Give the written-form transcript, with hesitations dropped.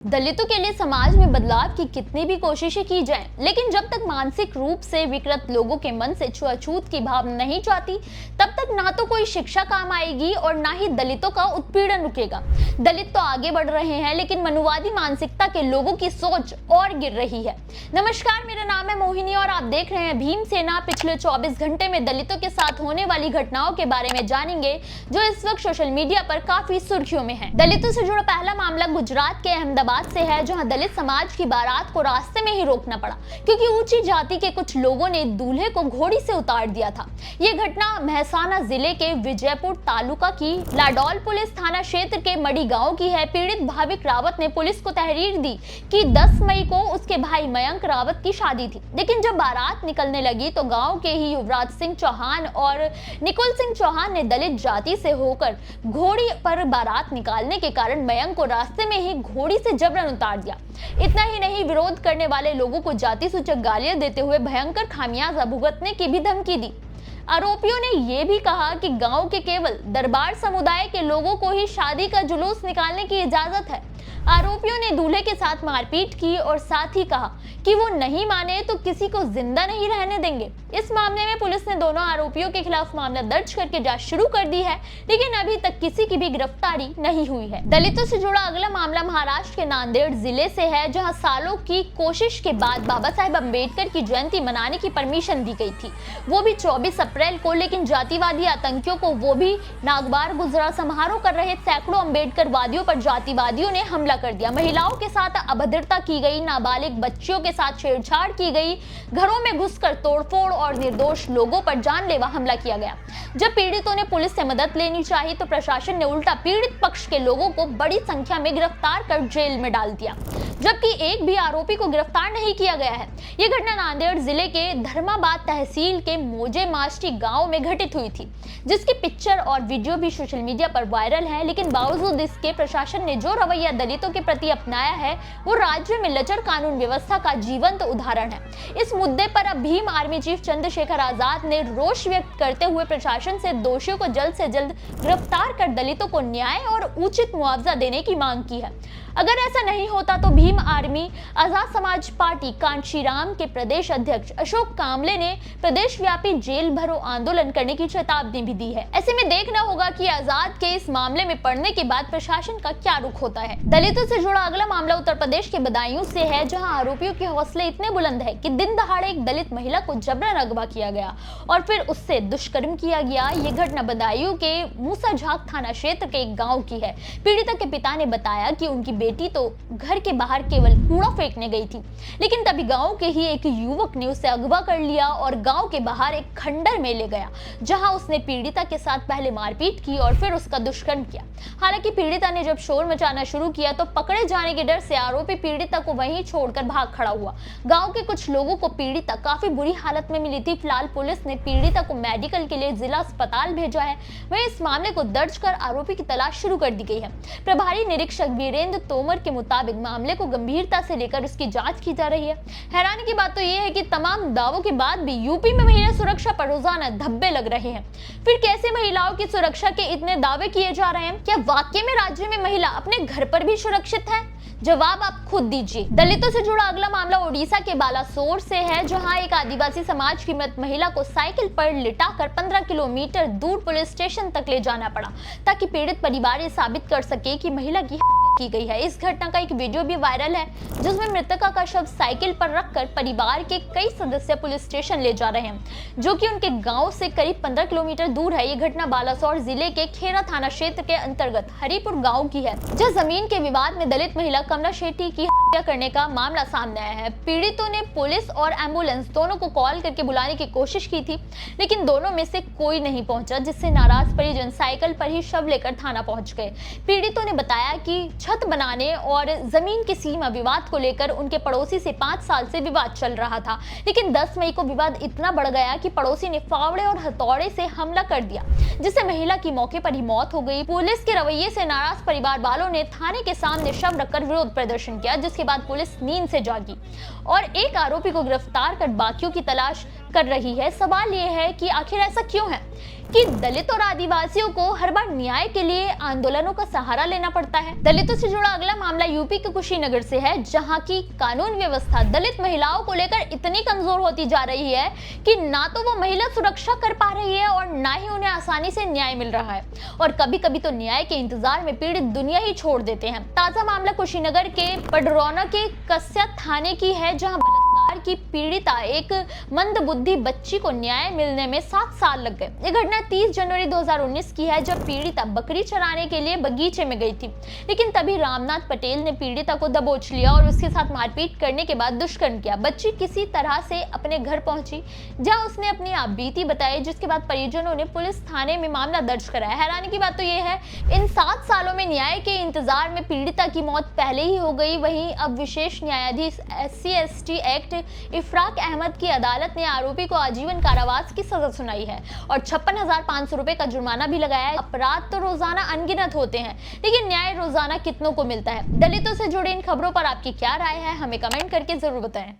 दलितों के लिए समाज में बदलाव की कितनी भी कोशिशें की जाएं, लेकिन जब तक मानसिक रूप से विकृत लोगों के मन से छुआछूत की भावना नहीं जाती, तब तक ना तो कोई शिक्षा काम आएगी और ना ही दलितों का उत्पीड़न रुकेगा। दलित तो आगे बढ़ रहे हैं, लेकिन मनुवादी मानसिकता के लोगों की सोच और गिर रही है। नमस्कार, मेरा नाम है मोहिनी और आप देख रहे हैं भीमसेना। पिछले 24 घंटे में दलितों के साथ होने वाली घटनाओं के बारे में जानेंगे, जो इस वक्त सोशल मीडिया पर काफी सुर्खियों में है। दलितों से जुड़ा पहला मामला गुजरात के अहमदाबाद से है, जहां दलित समाज की बारात को रास्ते में ही रोकना पड़ा क्योंकि ऊंची जाति के कुछ लोगों ने दूल्हे को घोड़ी से उतार दिया था। ये घटना मेहसाना जिले के विजयपुर तालुका की लाडौल पुलिस थाना क्षेत्र के मड़ी गांव की है। पीड़ित भाविक रावत ने पुलिस को तहरीर दी कि 10 मई को उसके भाई मयंक रावत की शादी थी, लेकिन जब बारात निकलने लगी तो गांव के ही युवराज सिंह चौहान और निकुल सिंह चौहान ने दलित जाति से होकर घोड़ी पर बारात निकालने के कारण मयंक को रास्ते में ही घोड़ी से जबरन उतार दिया। इतना ही नहीं, विरोध करने वाले लोगों को जाति सूचक गालियां देते हुए भयंकर खामियाजा भुगतने की भी धमकी दी। आरोपियों ने यह भी कहा कि गांव के केवल दरबार समुदाय के लोगों को ही शादी का जुलूस निकालने की इजाजत है। आरोपियों ने दूल्हे के साथ मारपीट की और साथ ही कहा कि वो नहीं माने तो किसी को जिंदा नहीं रहने देंगे। इस मामले में पुलिस ने दोनों आरोपियों के खिलाफ मामला दर्ज करके जांच शुरू कर दी है, लेकिन अभी तक किसी की भी गिरफ्तारी नहीं हुई है। दलितों से जुड़ा अगला मामला महाराष्ट्र के नांदेड़ जिले से है, जहां सालों की कोशिश के बाद बाबा साहेब अम्बेडकर की जयंती मनाने की परमिशन दी गई थी, वो भी 24 अप्रैल को। लेकिन जातिवादी आतंकियों को वो भी नागबार गुजरा समारोह कर रहे सैकड़ों अम्बेडकर वादियों पर जातिवादियों ने हमला कर दिया। महिलाओं के साथ अभद्रता की गई, नाबालिग बच्चियों के साथ छेड़छाड़ की गई, घरों में घुसकर तोड़फोड़ और निर्दोष लोगों पर जानलेवा हमला किया गया। जब पीड़ितों ने पुलिस से मदद लेनी चाहिए तो प्रशासन ने उल्टा पीड़ित पक्ष के लोगों को बड़ी संख्या में गिरफ्तार कर जेल में डाल दिया, जबकि एक भी आरोपी को गिरफ्तार नहीं किया गया है। यह घटना नांदेड़ जिले के धर्माबाद तहसील के मोजे मास्टी गांव में घटित हुई थी, जिसकी पिक्चर और वीडियो भी सोशल मीडिया पर वायरल है। लेकिन बावजूद इसके प्रशासन ने जो रवैया दलितों के प्रति अपनाया है, वो राज्य में लचर कानून व्यवस्था का जीवंत उदाहरण है। इस मुद्दे पर अब भीम आर्मी चीफ चंद्रशेखर आजाद ने रोष व्यक्त करते हुए प्रशासन से दोषियों को जल्द से जल्द गिरफ्तार कर दलितों को न्याय और उचित मुआवजा देने की मांग की है। अगर ऐसा नहीं होता तो भीम आर्मी आजाद समाज पार्टी कांशीराम के प्रदेश अध्यक्ष अशोक कामले ने प्रदेश व्यापी जेल भरो आंदोलन करने की चेतावनी भी दी है। ऐसे में देखना होगा कि आजाद के इस मामले में पड़ने के बाद प्रशासन का क्या रुख होता है। दलितों से जुड़ा अगला मामला उत्तर प्रदेश के बदायूं से है, जहां आरोपियों के हौसले इतने बुलंद है कि दिन दहाड़े एक दलित महिला को जबरन अगवा किया गया और फिर उससे दुष्कर्म किया गया। ये घटना बदायूं के मूसाझाक थाना क्षेत्र के एक गाँव की है। पीड़िता के पिता ने बताया कि उनकी बेटी तो घर के बाहर केवल कूड़ा फेंकने गई थी, लेकिन तभी गांव के ही एक युवक ने उसे अगवा कर लिया और गांव के बाहर एक खंडर में ले गया, जहां उसने पीड़िता के साथ पहले मारपीट की और फिर उसका दुष्कर्म किया। हालांकि पीड़िता ने जब शोर मचाना शुरू किया तो पकड़े जाने के डर से आरोपी पीड़िता को वहीं छोड़कर भाग खड़ा हुआ। गांव के कुछ लोगों को पीड़िता काफी बुरी हालत में मिली थी। फिलहाल पुलिस ने पीड़िता को मेडिकल के लिए जिला अस्पताल भेजा है। वहीं इस मामले को दर्ज कर आरोपी की तलाश शुरू कर दी गई है। प्रभारी निरीक्षक वीरेंद्र तोमर के मुताबिक मामले को गंभीरता से लेकर उसकी जांच की जा रही है। हैरानी की बात तो यह है कि तमाम दावों के बाद भी यूपी में महिला सुरक्षा पर रोजाना धब्बे लग रहे हैं। फिर कैसे महिलाओं की सुरक्षा के इतने दावे किए जा रहे हैं? क्या वाकई में राज्य में महिला अपने घर पर भी सुरक्षित है? जवाब आप खुद दीजिए। दलितों से जुड़ा अगला मामला ओडिशा के बालासोर से है, जहां एक आदिवासी समाज की मृत महिला को साइकिल पर लिटाकर 15 किलोमीटर दूर पुलिस स्टेशन तक ले जाना पड़ा, ताकि पीड़ित परिवार ये साबित कर सके कि महिला की गई है। इस घटना का एक वीडियो भी वायरल है, जिसमें मृतका का शव साइकिल पर रखकर परिवार के कई सदस्य पुलिस स्टेशन ले जा रहे हैं, जो कि उनके गांव से करीब 15 किलोमीटर दूर है। ये घटना बालासोर जिले के खेरा थाना क्षेत्र के अंतर्गत हरिपुर गांव की है, जहां जमीन के विवाद में दलित महिला कमला शेट्टी की हत्या करने का मामला सामने आया है। पीड़ितों ने पुलिस और एम्बुलेंस दोनों को कॉल करके बुलाने की कोशिश की थी, लेकिन दोनों में से कोई नहीं पहुंचा, जिससे नाराज परिजन साइकिल पर ही शव लेकर थाना पहुंच गए। पीड़ितों ने बताया कि छत बनाने और जमीन की सीमा विवाद को लेकर उनके पड़ोसी से 5 साल से विवाद चल रहा था, लेकिन 10 मई को विवाद इतना बढ़ गया कि पड़ोसी ने फावड़े और हथौड़े से हमला कर दिया, जिससे महिला की मौके पर ही मौत हो गई। पुलिस के रवैये से नाराज परिवार वालों ने थाने के सामने शव रखकर विरोध प्रदर्शन किया, जिसके बाद पुलिस नींद से जागी और एक आरोपी को गिरफ्तार कर बाकियों की तलाश कर रही है। सवाल यह है कि आखिर ऐसा क्यों है? कि दलित और आदिवासियों को हर बार न्याय के लिए आंदोलनों का सहारा लेना पड़ता है। दलितों से जुड़ा अगला मामला यूपी के कुशीनगर से है, जहां की कानून व्यवस्था दलित महिलाओं को लेकर इतनी कमजोर होती जा रही है कि ना तो वो महिला सुरक्षा कर पा रही है और ना ही उन्हें आसानी से न्याय मिल रहा है, और कभी कभी तो न्याय के इंतजार में पीड़ित दुनिया ही छोड़ देते हैं। ताजा मामला कुशीनगर के पडरौना के कस्या थाने की है, जहां बलात्कार की पीड़िता एक मंदबुद्धि बच्ची को न्याय मिलने में 7 साल लग गए। ये घटना 30 जनवरी 2019 की है, जब पीड़िता बकरी चराने के लिए बगीचे में गई थी, लेकिन तभी रामनाथ पटेल ने पीड़िता को दबोच लिया और उसके साथ मारपीट करने के बाद दुष्कर्म किया। बच्ची किसी तरह से अपने घर पहुंची, जहां उसने अपनी आपबीती बताई, जिसके बाद परिजनों ने पुलिस थाने में मामला दर्ज कराया। हैरानी की बात तो यह है, इन 7 सालों में न्याय के इंतजार में पीड़िता की मौत पहले ही हो गई। वहीं अब विशेष न्यायाधीश SC/ST एक्ट इफराक अहमद की अदालत ने आरोपी को आजीवन कारावास की सजा सुनाई है और 56,500 रुपए का जुर्माना भी लगाया है। अपराध तो रोजाना अनगिनत होते हैं, लेकिन न्याय रोजाना कितनों को मिलता है। दलितों से जुड़े इन खबरों पर आपकी क्या राय है, हमें कमेंट करके जरूर बताएं।